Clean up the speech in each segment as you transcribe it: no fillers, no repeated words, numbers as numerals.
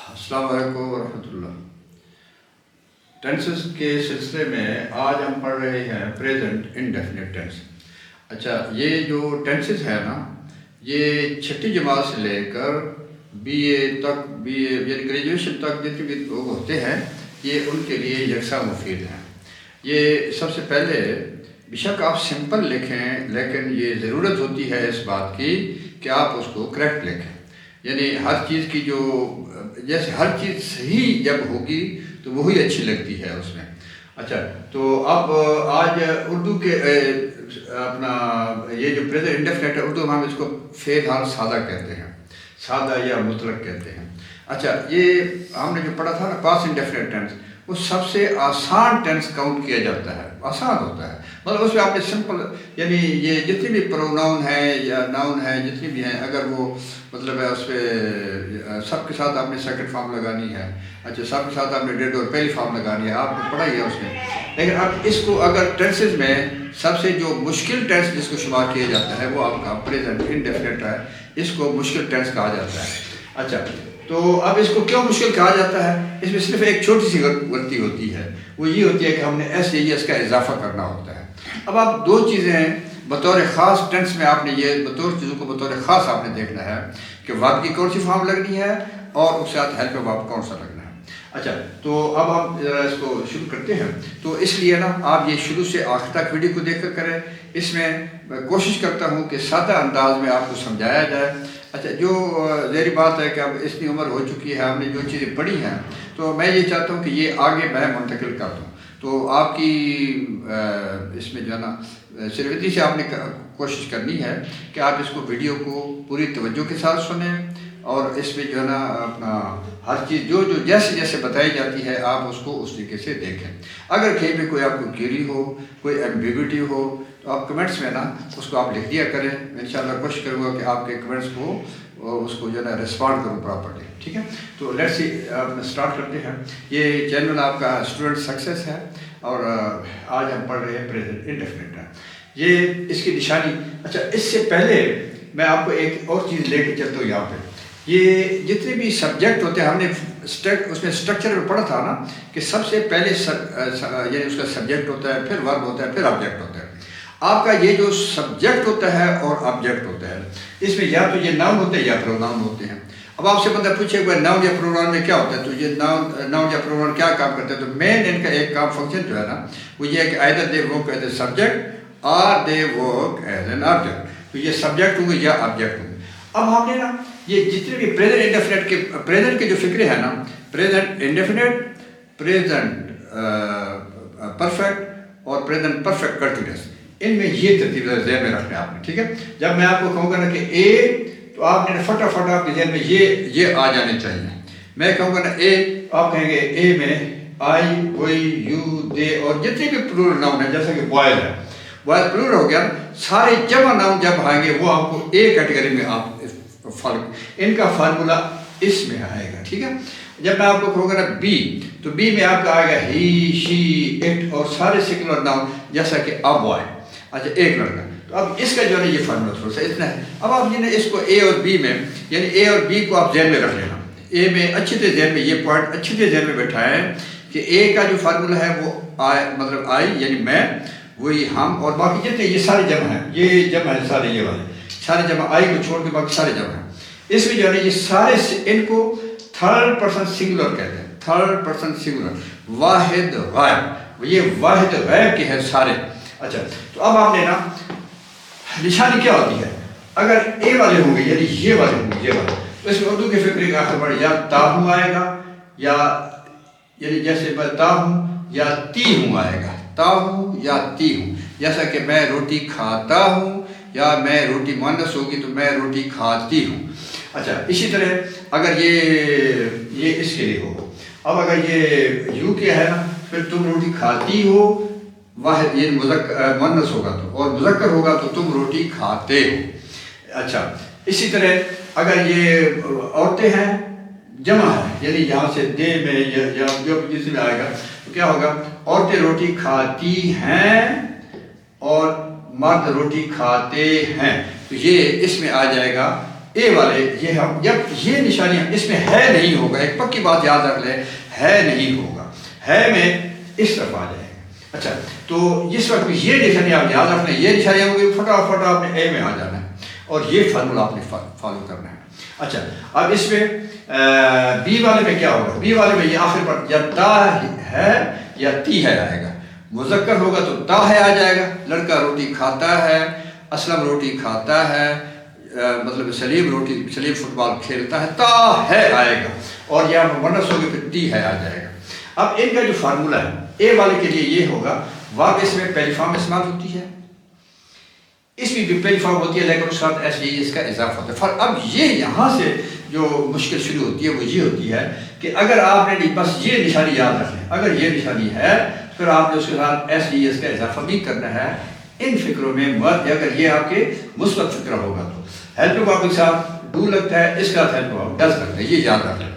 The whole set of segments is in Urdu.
السلام علیکم ورحمۃ اللہ۔ ٹینسز کے سلسلے میں آج ہم پڑھ رہے ہیں پریزنٹ انڈیفینٹ ٹینس۔ اچھا، یہ جو ٹینسز ہے نا، یہ چھٹی جماعت سے لے کر بی اے تک، یعنی گریجویشن تک جتنے بھی لوگ ہوتے ہیں، یہ ان کے لیے یکساں مفید ہیں۔ یہ سب سے پہلے بے شک آپ سمپل لکھیں، لیکن یہ ضرورت ہوتی ہے اس بات کی کہ آپ اس کو کریکٹ لکھیں، یعنی ہر چیز کی جو جیسے ہر چیز صحیح جب ہوگی تو وہی اچھی لگتی ہے اس میں۔ اچھا، تو اب آج اردو کے اپنا یہ جو پریزنٹ انڈیفینٹ ہے، اردو میں ہم اس کو فعل حال سادہ کہتے ہیں، سادہ یا مطلق کہتے ہیں۔ اچھا، یہ ہم نے جو پڑھا تھا نا پاسٹ انڈیفینٹ ٹینس، وہ سب سے آسان ٹینس کاؤنٹ کیا جاتا ہے، آسان ہوتا ہے، مطلب اس میں آپ نے سمپل، یعنی یہ جتنی بھی پروناؤن ہے یا ناؤن ہے جتنی بھی ہیں، اگر وہ مطلب ہے اس پہ سب کے ساتھ آپ نے سیکنڈ فارم لگانی ہے، اچھا سب کے ساتھ آپ نے ڈیڈ اور پہلی فارم لگانی ہے، آپ نے پڑھا ہی ہے اس میں۔ لیکن اب اس کو اگر ٹینسز میں سب سے جو مشکل ٹینس جس کو شمار کیا جاتا ہے وہ آپ کا پریزنٹ انڈیفینٹ ہے، اس کو مشکل ٹینس کہا جاتا ہے۔ اچھا، تو اب اس کو کیوں مشکل کہا جاتا ہے؟ اس میں صرف ایک چھوٹی سی غلطی ہوتی ہے، وہ یہ ہوتی ہے کہ ہم نے ایس یا اس کا اضافہ کرنا ہوتا ہے۔ اب آپ دو چیزیں ہیں بطور خاص ٹینس میں، آپ نے یہ چیزوں کو بطور خاص آپ نے دیکھنا ہے کہ ورب کی کون سی فارم لگنی ہے اور اس کے ساتھ ہیلپ ورب کون سا لگنا ہے۔ اچھا، تو اب ہم ذرا اس کو شروع کرتے ہیں۔ تو اس لیے نا آپ یہ شروع سے آخر تک ویڈیو کو دیکھ کر کریں، اس میں کوشش کرتا ہوں کہ سادہ انداز میں آپ کو سمجھایا جائے۔ اچھا، جو ذہنی بات ہے کہ اب اتنی عمر ہو چکی ہے، ہم نے جو چیزیں پڑھی ہیں، تو میں یہ چاہتا ہوں کہ یہ آگے میں منتقل کر دوں۔ تو آپ کی اس میں جو ہے نا صرف اتنی سے آپ نے کوشش کرنی ہے کہ آپ اس کو ویڈیو کو پوری توجہ کے ساتھ سنیں، اور اس میں جو ہے نا اپنا ہر چیز جو جیسے جیسے بتائی جاتی ہے آپ اس کو اس طریقے سے دیکھیں۔ اگر کہیں بھی کوئی آپ کو کیری ہو، کوئی ایمبیگوٹی ہو، تو آپ کمنٹس میں نا اس کو آپ لکھ دیا کریں۔ انشاءاللہ کوشش کروں گا کہ آپ کے کمنٹس کو اس کو جو ہے نا رسپونڈ کروں پراپرلی، ٹھیک ہے؟ تو لیٹس سی اسٹارٹ کرتے ہیں۔ یہ چینل آپ کا اسٹوڈنٹ سکسیس ہے، اور آج ہم پڑھ رہے ہیں پریزنٹ انڈیفینٹ ہے، یہ اس کی نشانی۔ اچھا، اس سے پہلے میں آپ کو ایک اور چیز لے کے چلتا ہوں۔ یہاں پہ یہ جتنے بھی سبجیکٹ ہوتے ہیں، ہم نے اس میں اسٹرکچر میں پڑھا تھا نا کہ سب سے پہلے یعنی اس کا سبجیکٹ ہوتا ہے، پھر ورب ہوتا ہے، پھر آبجیکٹ ہوتا ہے۔ آپ کا یہ جو سبجیکٹ ہوتا ہے اور آبجیکٹ ہوتا ہے، اس میں یا تو یہ ناؤن ہوتے ہیں یا پروناؤن ہوتے ہیں۔ اب آپ سے بندہ پوچھے کہ ناؤن یا پروناؤن میں کیا ہوتا ہے، تو یہ ناؤن یا پروناؤن کیا کام کرتے ہیں؟ تو مین ان کا ایک کام فنکشن جو ہے نا وہ یہ ہے کہ either they work as a subject or they work as an object۔ تو یہ سبجیکٹ ہوں گے یا آبجیکٹ ہوں گے۔ اب ہم نے نا یہ جتنے بھی پریزنٹ انڈیفینٹ کے پریزنٹ کے جو فکرے ہیں نا، پریزنٹ انڈیفینٹ، پریزنٹ پرفیکٹ اور پریزنٹ پرفیکٹ کنٹینیوس، ان میں یہ ترتیب ذہن میں رکھنا ہے آپ نے، ٹھیک ہے؟ جب میں آپ کو کہوں گا نا کہ اے، تو آپ نے فٹافٹ آپ کے ذہن میں یہ آ جانے چاہیے۔ میں کہوں گا نا اے، آپ کہیں گے اے میں آئی، وی، یو، دے، اور جتنے بھی پلورل ناؤن ہیں، جیسا کہ بوائز ہے، بوائز پلورل ہو گیا، سارے جمع ناؤن جب آئیں گے وہ آپ کو اے کیٹیگری میں آپ ان کا فارمولا اس میں آئے گا، ٹھیک ہے؟ جب میں آپ کو کہوں گا نا بی، تو بی میں آپ کا آئے گا ہی، شی، اٹ، اور سارے سنگولر ناؤن، جیسا کہ ا بوائے، اچھا ایک لڑکا۔ تو اب اس کا جو ہے یہ فارمولا تھوڑا سا اتنا ہے۔ اب آپ نے اس کو اے اور بی میں، یعنی اے اور بی کو آپ ذہن میں رکھ لینا۔ اے میں اچھے سے ذہن میں یہ پوائنٹ اچھے سے ذہن میں بیٹھا ہے کہ اے کا جو فارمولا ہے وہ مطلب آئی یعنی میں، وہی ہم، اور باقی جتنے یہ سارے جمع ہیں، یہ جمع ہے سارے، یہ والے سارے جمع، آئی کو چھوڑ کے باقی سارے جمع ہیں۔ اس میں جو ہے یہ سارے ان کو تھرڈ پرسن سنگولر کہتے ہیں، تھرڈ پرسن سنگولر، واحد غائب، یہ واحد غائب کے ہیں سارے۔ اچھا، تو اب آپ نے نا نشانی کیا ہوتی ہے؟ اگر اے والے ہوں گے یعنی یہ والے ہوں گے، یہ والے، تو اس میں اردو کے فکرے کا آخر بڑھ یا تاہوں آئے گا، یا یعنی جیسے میں تاہوں یا تی ہوں آئے گا، تاہوں یا تی ہوں، جیسا کہ میں روٹی کھاتا ہوں، یا میں روٹی مؤنث ہوگی تو میں روٹی کھاتی ہوں۔ اچھا، اسی طرح اگر یہ اس کے لیے ہو، اب اگر یہ یو کے ہے نا، پھر تم روٹی کھاتی ہو، واحد یہ مؤنث ہوگا تو، اور مذکر ہوگا تو تم روٹی کھاتے ہو۔ اچھا، اسی طرح اگر یہ عورتیں ہیں، جمع ہے، یعنی یہاں سے دے میں یا جو جس میں آئے گا تو کیا ہوگا؟ عورتیں روٹی کھاتی ہیں اور مرد روٹی کھاتے ہیں، تو یہ اس میں آ جائے گا اے والے یہ ہم جب یہ نشانیاں اس میں ہے نہیں ہوگا، ایک پکی بات یاد رکھ لیں، ہے نہیں ہوگا، ہے میں اس طرف آ جائے گا۔ اچھا تو جس وقت یہ نشانی آپ یاد رکھ لیں، یہ نشانیاں ہوگی، فٹافٹ آپ نے اے میں آ جانا ہے اور یہ فارمولہ آپ نے فالو کرنا ہے۔ اچھا اب اس میں بی والے میں کیا ہوگا؟ بی والے میں یہ آخر پر یا تا ہے یا تی ہے آئے گا، مذکر ہوگا تو تا ہے آ جائے گا، لڑکا روٹی کھاتا ہے، اسلم روٹی کھاتا ہے، مطلب سلیم فٹ بال کھیلتا ہے، تا ہے آئے گا، اور یہاں مونس ہوگی پھر تی ہے آ جائے گا۔ اب ان کا جو فارمولہ ہے اے والے کے لیے یہ ہوگا، واو اس میں پہلی فارم استعمال ہوتی ہے، اس میں بھی پہلی فارم ہوتی ہے لیکن اس ساتھ ایسے ہی اس کا اضافہ ہوتا ہے۔ اب یہ یہاں سے جو مشکل شروع ہوتی ہے وہ یہ ہوتی ہے کہ اگر آپ نے بس یہ نشانی یاد رکھیں، اگر یہ نشانی ہے پھر آپ نے اس کے ساتھ ایسے ہی اس کا اضافہ بھی کرنا ہے ان فکروں میں، اگر یہ آپ کے مثبت فکرہ ہوگا تو ہیلپ ورب کے ساتھ ڈو لگتا ہے، اس کا ہیلپ ورب ڈز لگتا ہے، یہ یاد رکھ لیں۔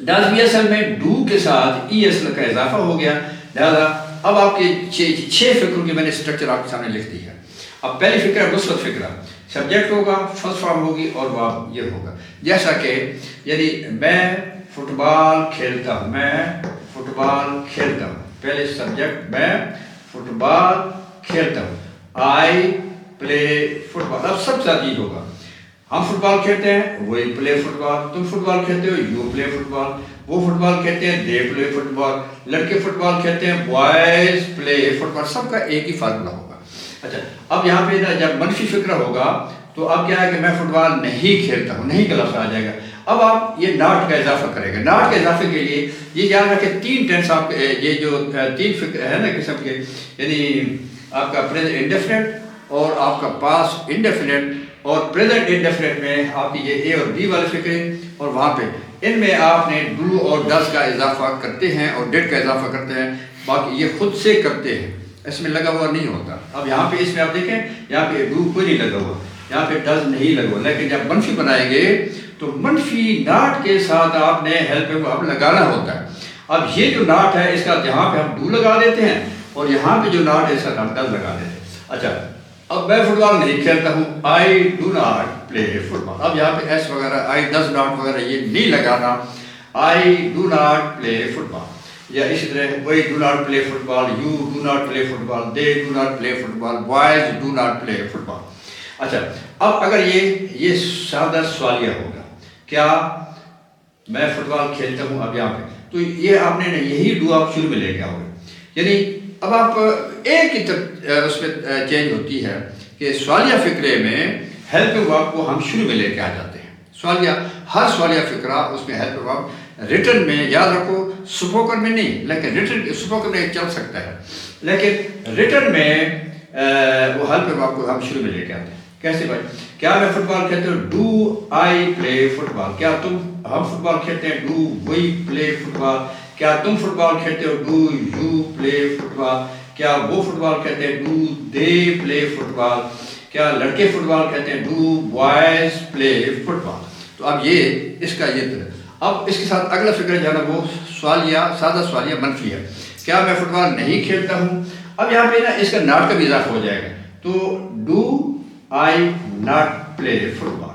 ڈز بھی اصل میں ڈو کے ساتھ ای ایس کا اضافہ ہو گیا، لہٰذا اب آپ کے چھ فکروں کی میں نے اسٹرکچر آپ کے سامنے لکھ دی ہے۔ اب پہلی فکر ہے مثبت فکرہ، سبجیکٹ ہوگا، فرسٹ فارم ہوگی اور ورب یہ ہوگا، جیسا کہ یعنی میں فٹ بال کھیلتا ہوں، میں فٹ بال کھیلتا ہوں، پہلے سبجیکٹ میں فٹ بال کھیلتا ہوں، آئی پلے فٹ بال۔ اب سب ساتھ یہ ہوگا، ہم فٹ بال کھیلتے ہیں وہی پلے فٹ بال، تم فٹ بال کھیلتے ہو یو پلے فٹ بال، وہ فٹ بال کھیلتے ہیں دے پلے فٹ بال، لڑکے فٹ بال کھیلتے ہیں بوائز پلے فٹ بال، سب کا ایک ہی فارمولہ ہوگا۔ اچھا اب یہاں پہ جب منفی فکرہ ہوگا تو اب کیا ہے کہ میں فٹ بال نہیں کھیلتا ہوں، نہیں کا لفظ آ جائے گا، اب آپ یہ ناٹ کا اضافہ کریں گے۔ ناٹ کے اضافے کے لیے یہ یاد رکھیں تین ٹینس آپ یہ جو تین فکر ہے نا قسم کے، یعنی آپ کا پریزنٹ انڈیفینٹ اور آپ کا پاسٹ انڈیفینٹ اور پریزنٹ انڈیفینٹ میں آپ کی یہ اے اور بی والے فکرے، اور وہاں پہ ان میں آپ نے ڈو اور ڈز کا اضافہ کرتے ہیں اور ڈیڈ کا اضافہ کرتے ہیں، باقی یہ خود سے کرتے ہیں، اس میں لگا ہوا نہیں ہوتا۔ اب یہاں پہ اس میں آپ دیکھیں یہاں پہ ڈو کوئی نہیں لگا ہوا، یہاں پہ ڈز نہیں لگا ہوا، لیکن جب منفی بنائیں گے تو منفی ناٹ کے ساتھ آپ نے ہیلپ کو اب لگانا ہوتا ہے۔ اب یہ جو ناٹ ہے اس کا یہاں پہ ہم ڈو لگا دیتے ہیں اور یہاں پہ جو ناٹ ہے اس کا ہم ڈز لگا دیتے ہیں۔ اچھا اب میں فٹ بال نہیں کھیلتا ہوں، I do not play football, اب یہاں پہ ایس وغیرہ آئی ڈز ناٹ وغیرہ یہ نہیں لگانا، I do not play football, یا اسی طرح وہی do not play football, you do not play football, they do not play football, boys do not play football. اچھا اب اگر یہ سادہ سوالیہ ہوگا، کیا میں فٹ بال کھیلتا ہوں، اب یہاں پہ تو یہ آپ نے یہی ڈو آپ شروع میں لے کے آؤ گے، یعنی اب آپ ایک ہی اس میں چینج ہوتی ہے کہ سوالیہ فکرے میں ہیلپنگ ورب کو ہم شروع میں لے کے آ جاتے ہیں، سوالیہ ہر سوالیہ فکرہ اس میں ہیلپنگ ورب ریٹن میں یاد رکھو، سپوکن میں نہیں، لیکن ریٹن سپوکن میں چل سکتا ہے، لیکن ریٹن میں وہ ہیلپنگ ورب کو ہم شروع میں لے کے آتے ہیں۔ کیسے بھائی؟ کیا میں فٹ بال کھیلتا ہوں، do I play football, کیا ہم فٹ بال کھیلتے ہیں، do we play football, کیا تم فٹ بال کھیلتے ہو، do you play football, کیا وہ فٹ بال کھیلتے ہیں، do they play football, کیا لڑکے فٹ بال کھیلتے ہیں، do boys play football. تو اب یہ اس کا یہ طرح، اب اس کے ساتھ اگلا فکر جو ہے نا وہ سوالیہ سادہ سوالیہ منفی ہے، کیا میں فٹ بال نہیں کھیلتا ہوں، اب یہاں پہ نا اس کا ناٹ کا بھی اضافہ ہو جائے گا، تو do I not play football.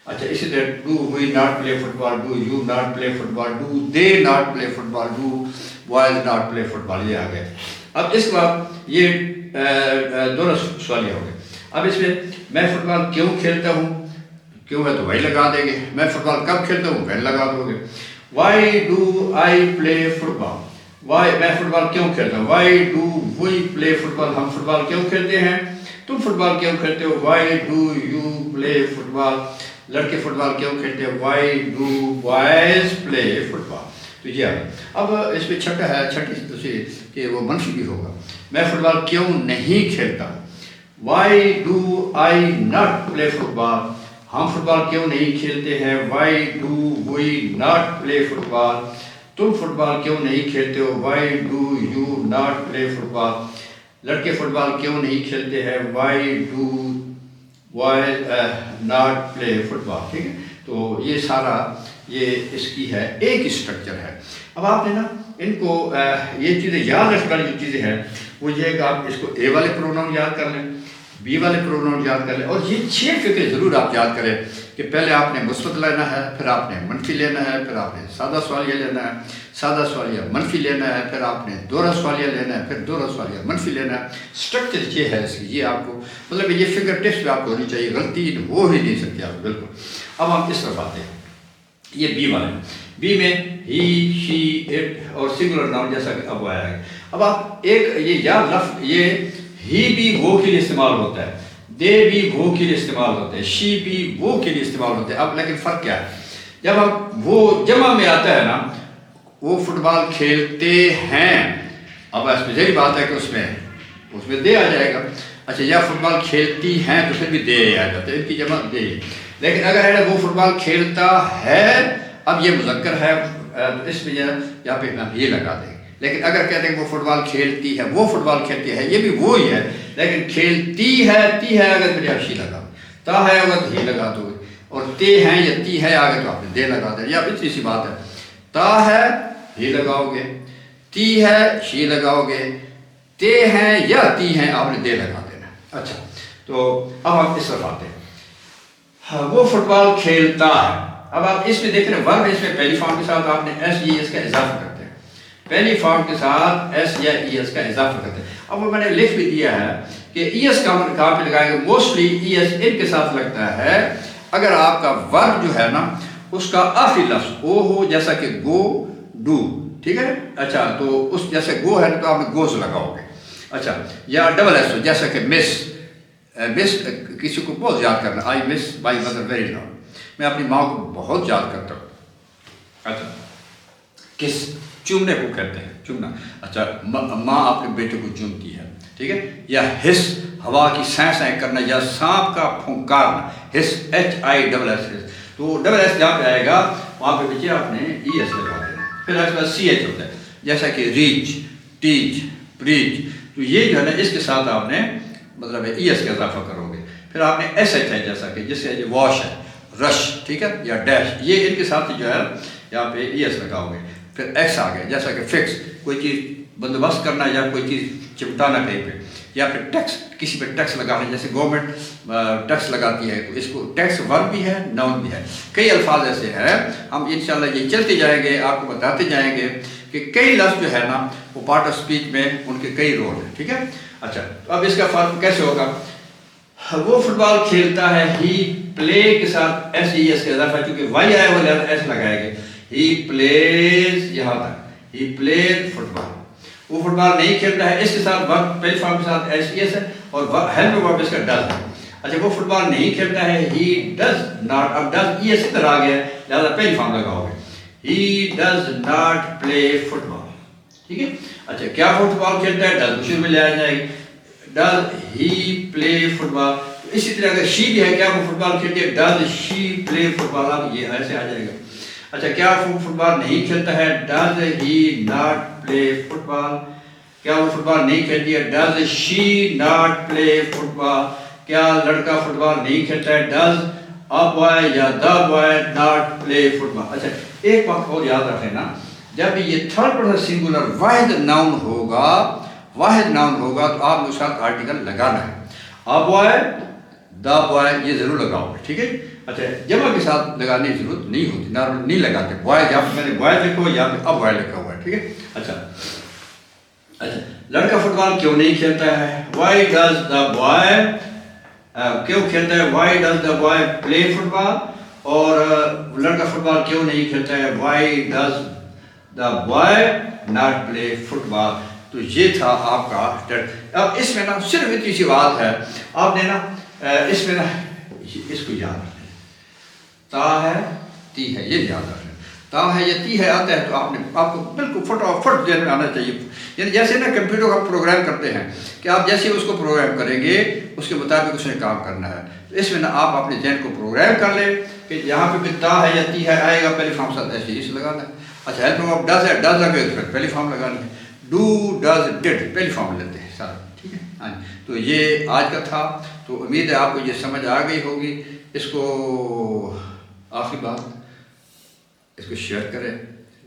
اچھا اسی طرح do we not play football, do you not play football, do they not play football, do boys not play football, یہ آ گئے۔ اب اس کے بعد یہ دونوں سوالیہ ہو گئے۔ اب اس میں فٹ بال کیوں کھیلتا ہوں، کیوں ہے تو وائی لگا دیں گے، میں فٹ بال کب کھیلتا ہوں وین لگا دو گے، why do I play football, why میں فٹ بال کیوں کھیلتا ہوں، why do we play football, ہم فٹ بال کیوں کھیلتے ہیں، تم فٹ بال کیوں کھیلتے ہو، why do you play football, لڑکے فٹ بال کیوں کھیلتے ہیں، why do boys play football. تو یہ اب اس میں چھٹا ہے، چھٹی کہ وہ منفی بھی ہوگا، میں فٹ بال کیوں نہیں کھیلتا ہوں، why do I not play football, ہم فٹ بال کیوں نہیں کھیلتے ہیں، why do we not play football, تم فٹ بال کیوں نہیں کھیلتے ہو، why do you not play football, لڑکے فٹ بال کیوں نہیں کھیلتے ہیں، why do boys not play football. ٹھیک ہے، تو یہ سارا یہ اس کی ہے ایک اسٹرکچر ہے۔ اب آپ نے نا ان کو یہ چیزیں یاد رکھنے والی جو چیزیں ہیں وہ یہ ہے کہ آپ اس کو اے والے پروناؤن یاد کر لیں، بی والے پروناؤن یاد کر لیں، اور یہ 6 فکرے ضرور آپ یاد کریں کہ پہلے آپ نے مثبت لینا ہے، پھر آپ نے منفی لینا ہے، پھر آپ نے سادہ سوالیہ لینا ہے، سادہ سوالیہ منفی لینا ہے، پھر آپ نے دوہرا سوالیہ لینا ہے، پھر دوہرا سوالیہ منفی لینا ہے۔ اسٹرکچر یہ ہے اس کی، یہ آپ کو مطلب یہ فگر ٹپس پہ آپ کو ہونی چاہیے، غلطی ہو ہی نہیں سکتی آپ بالکل۔ اب ہم اس طرف آتے ہیں، یہ بی والے، بی میں ہی، شی، اٹ اور سنگولر ناؤن جیسا کہ اب آیا ہے۔ اب آپ ایک یہ یاد لفظ، یہ ہی بھی وہ کے لیے استعمال ہوتا ہے، دے بھی وہ کے لیے استعمال ہوتے ہیں، شی بھی وہ کے لیے استعمال ہوتے ہیں۔ اب لیکن فرق کیا ہے، جب اب وہ جمع میں آتا ہے نا، وہ فٹ بال کھیلتے ہیں، اب اس میں ظاہری بات ہے کہ اس میں دے آ جائے گا۔ اچھا، یا فٹ بال کھیلتی ہیں تو پھر بھی دے آ جاتا ہے، ان کی جمع دے۔ لیکن اگر ہے نا وہ فٹ بال کھیلتا ہے، اب یہ مذکر ہے تو اس میں یہاں پہ ہم یہ لگا دیں گے۔ لیکن اگر کہتے ہیں وہ فٹ بال کھیلتی ہے، وہ فٹ بال کھیلتی ہے، یہ بھی وہی ہے، لیکن کھیلتی ہے، تی ہے اگر پھر آپ شی لگا دو، تا ہے اگر ہی لگا دو، اور تے ہیں یا تی ہے آگے تو آپ نے دے لگا دیں، یا اتنی سی بات ہے۔ تا ہے ہی لگاؤ گے، تی ہے شی لگاؤ گے، تے ہیں یا تی ہیں آپ نے دے لگا دینا۔ اچھا، تو اب آپ اس طرف آتے ہیں، وہ فٹ بال کھیلتا ہے۔ اب آپ اس میں دیکھ رہے ہیں ورب، اس میں پہلی فارم کے ساتھ آپ نے ایس ای ایس کا اضافہ کرتے ہیں، پہلی فارم کے ساتھ ایس یا ای ایس کا اضافہ کرتے ہیں۔ اب وہ میں نے لکھ بھی دیا ہے کہ ای ایس کا کہاں پہ لگائیں گے، موسٹلی ای ایس ان کے ساتھ لگتا ہے اگر آپ کا ورب جو ہے نا اس کا آخری لفظ او ہو، جیسا کہ گو، ڈو، ٹھیک ہے۔ اچھا، تو اس جیسے گو ہے تو آپ نے گوز لگاؤ گے۔ اچھا، یا ڈبل ایس ہو، جیسا کہ مس کسی کو بہت یاد کرنا، آئی مس مائی مدر ویری لاؤڈ، میں اپنی ماں کو بہت یاد کرتا ہوں۔ اچھا، کس چومنے کو کہتے ہیں، چومنا۔ اچھا، ماں اپنے بیٹے کو چومتی ہے، ٹھیک ہے۔ یا ہس، ہوا کی سائیں سائیں کرنا، یا سانپ کا پھونکارنا، ہس، ایچ آئی ڈبل ایس، تو ڈبل ایس جہاں پہ آئے گا وہاں پہ پیچھے آپ نے ای ایس لگا دینا، پھر اس کے بعد سی ایچ ہوتا ہے، جیسا کہ ریچ، ٹیچ، پریچ، تو یہ جو ہے نا اس کے ساتھ آپ نے مطلب ای ایس کا اضافہ کرو گے۔ پھر آپ نے ایس ایچ ہے، جیسا کہ جس سے یہ واش ہے، رش، ٹھیک ہے، یا ڈیش، یہ ان کے ساتھ جو ہے یہاں پہ ای ایس لگاؤ گے۔ پھر ایکس آ گیا، جیسا کہ فکس، کوئی چیز بندوبست کرنا یا کوئی چیز چمٹانا کہیں پہ، یا پھر ٹیکس، کسی پہ ٹیکس لگانا، جیسے گورنمنٹ ٹیکس لگاتی ہے تو اس کو ٹیکس ورب بھی ہے، ناؤن بھی ہے۔ کئی الفاظ ایسے ہیں، ہم انشاءاللہ یہ چلتے جائیں گے، آپ کو بتاتے جائیں گے کہ کئی لفظ جو ہے نا وہ پارٹ آف اسپیچ میں ان کے کئی رول ہیں، ٹھیک ہے۔ اچھا، تو اب اس کا فرق کیسے ہوگا، وہ فٹ بال کھیلتا ہے، ہی پلے کے ساتھ ایس ای ایس کا اضافہ، چونکہ وائی آئے وہ لہٰذا ایس لگائے گے، ہی پلیز، یہاں تک ہی پلیز فٹ بال۔ وہ فٹ بال نہیں کھیلتا ہے، اس کے ساتھ ورب پہلی فارم کے ساتھ ایس ای ایس ہے، اور ہیلپ ورب اس کا ڈز ہے۔ اچھا، وہ فٹ بال نہیں کھیلتا ہے، ہی ڈز ناٹ، اب ڈز ای ایس ادھر آ گیا ہے لہٰذا پہلی فارم لگاؤ گے، he does not play football, ٹھیک ہے۔ اچھا، کیا فٹ بال کھیلتا ہے، ڈز شروع میں لے آ جائے گی، ڈز ہی پلے فٹ بال۔ اسی طرح اگر شی بھی ہے، کیا وہ فٹ بال کھیلتی ہے، does she play football, اب یہ ایسے آ جائے گا۔ اچھا، کیا وہ فٹ بال نہیں کھیلتا ہے، does he not play football. کیا وہ فٹ بال نہیں کھیلتی ہے، does she not play football. کیا لڑکا فٹ بال نہیں کھیلتا ہے، ڈز اے بوائے یا the boy not play football. اچھا، ایک بات اور یاد رکھ لینا، جب یہ تھرڈ پرسن سنگولر واحد ناؤن ہوگا تو آپ نے اس کا آرٹیکل لگانا ہے، اے بوائے، دا بوائے، یہ ضرور لگاؤ گے، ٹھیک ہے۔ اچھا، جمع کے ساتھ لگانے کی ضرورت نہیں ہوتی، نارمل نہیں لگاتے، بوائے جہاں پہ میں نے بوائے لکھا ہوا یا پھر اب بوائے لکھا ہوا ہے، ٹھیک ہے۔ اچھا، لڑکا فٹ بال کیوں نہیں کھیلتا ہے، وائی ڈز دا بوائے، کیوں کھیلتا ہے، why does the boy play football, اور لڑکا فٹ بال کیوں نہیں کھیلتا ہے، why does the boy not play football. تو یہ تھا آپ کا۔ اب اس میں نا صرف اتنی سی بات ہے، آپ نے نا اس میں نا اس کو یاد رکھنا، تا ہے تی ہے، یہ یاد رکھنا، تا ہے یا تی ہے آتا ہے تو آپ کو بالکل فٹافٹ ذہن میں آنا چاہیے۔ یعنی جیسے نا کمپیوٹر کا پروگرام کرتے ہیں کہ آپ جیسے اس کو پروگرام کریں گے اس کے مطابق اس نے کام کرنا ہے، تو اس میں نا آپ اپنے ذہن کو پروگرام کر لیں کہ یہاں پہ بھی تا ہے یا تی ہے آئے گا، پہلی فارم ساتھ ایسے اس لگانا ہے۔ اچھا، ہیلپ میں آپ ڈز ہے، ڈز لگے تو پھر پہلی فارم لگانی ہے، ڈو ڈز ڈڈ پہلی فارم لیتے ہیں سارا، ٹھیک ہے۔ ہاں جی، تو یہ آج کا تھا، تو امید ہے آپ کو یہ سمجھ آ گئی ہوگی۔ اس کو آخری بات، اس کو شیئر کریں،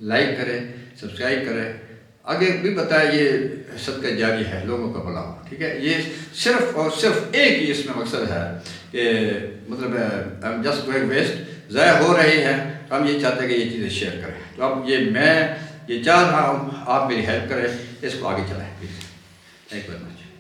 لائک کریں، سبسکرائب کریں، آگے بھی بتایا یہ صدقہ جاری ہے، لوگوں کا بھلا ہو، ٹھیک ہے. یہ صرف اور صرف ایک ہی اس میں مقصد ہے کہ مطلب ہم جسٹ گوئنگ ویسٹ، ضائع ہو رہی ہے. ہم یہ چاہتے ہیں کہ یہ چیزیں شیئر کریں. تو اب میں یہ چاہ رہا ہوں آپ میری ہیلپ کریں، اس کو آگے چلائیں please. Thank you very much.